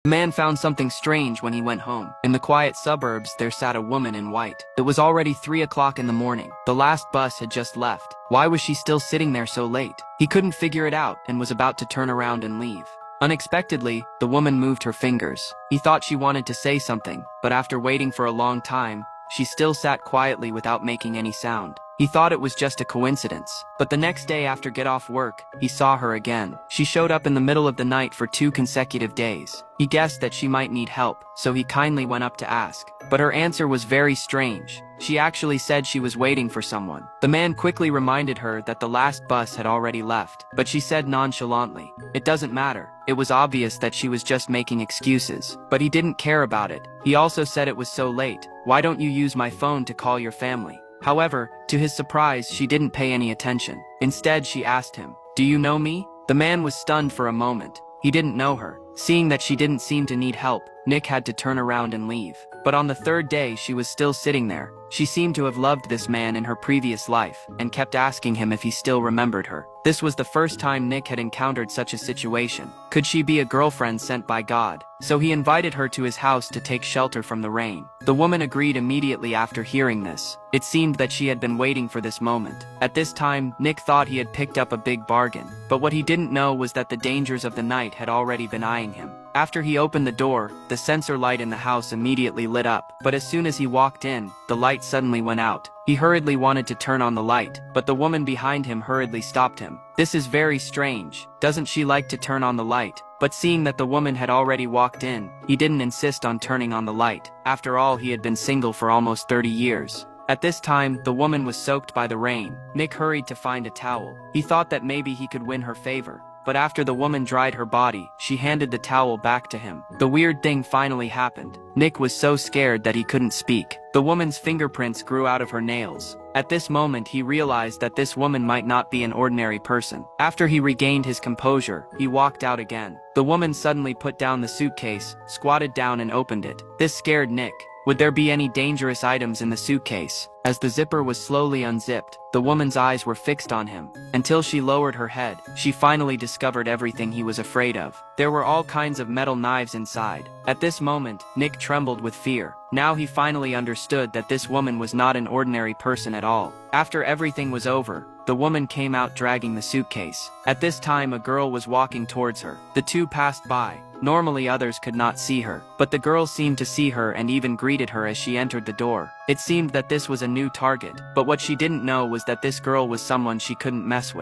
The man found something strange when he went home. In the quiet suburbs, there sat a woman in white. It was already 3 o'clock in the morning. The last bus had just left. Why was she still sitting there so late? He couldn't figure it out and was about to turn around and leave. Unexpectedly, the woman moved her fingers. He thought she wanted to say something, but after waiting for a long time, she still sat quietly without making any sound. He thought it was just a coincidence. But the next day after get off work, he saw her again. She showed up in the middle of the night for 2 consecutive days. He guessed that she might need help, so he kindly went up to ask. But her answer was very strange. She actually said she was waiting for someone. The man quickly reminded her that the last bus had already left, but she said nonchalantly, "It doesn't matter." It was obvious that she was just making excuses, but he didn't care about it. He also said it was so late. "Why don't you use my phone to call your family?" However, to his surprise, she didn't pay any attention. Instead, she asked him, "Do you know me?" The man was stunned for a moment. He didn't know her. Seeing that she didn't seem to need help, Nick had to turn around and leave. But on the 3rd day, she was still sitting there. She seemed to have loved this man in her previous life, and kept asking him if he still remembered her. This was the first time Nick had encountered such a situation. Could she be a girlfriend sent by God? So he invited her to his house to take shelter from the rain. The woman agreed immediately after hearing this. It seemed that she had been waiting for this moment. At this time, Nick thought he had picked up a big bargain. But what he didn't know was that the dangers of the night had already been eyeing him. After he opened the door, the sensor light in the house immediately lit up. But as soon as he walked in, the light suddenly went out. He hurriedly wanted to turn on the light, but the woman behind him hurriedly stopped him. "This is very strange. Doesn't she like to turn on the light?" But seeing that the woman had already walked in, he didn't insist on turning on the light. After all, he had been single for almost 30 years. At this time, the woman was soaked by the rain. Nick hurried to find a towel. He thought that maybe he could win her favor. But after the woman dried her body, she handed the towel back to him. The weird thing finally happened. Nick was so scared that he couldn't speak. The woman's fingerprints grew out of her nails. At this moment, he realized that this woman might not be an ordinary person. After he regained his composure, he walked out again. The woman suddenly put down the suitcase, squatted down and opened it. This scared Nick. Would there be any dangerous items in the suitcase? As the zipper was slowly unzipped, the woman's eyes were fixed on him. Until she lowered her head, she finally discovered everything he was afraid of. There were all kinds of metal knives inside. At this moment, Nick trembled with fear. Now he finally understood that this woman was not an ordinary person at all. After everything was over, the woman came out dragging the suitcase. At this time, a girl was walking towards her. The two passed by. Normally others could not see her, but the girl seemed to see her and even greeted her as she entered the door. It seemed that this was a new target, but what she didn't know was that this girl was someone she couldn't mess with.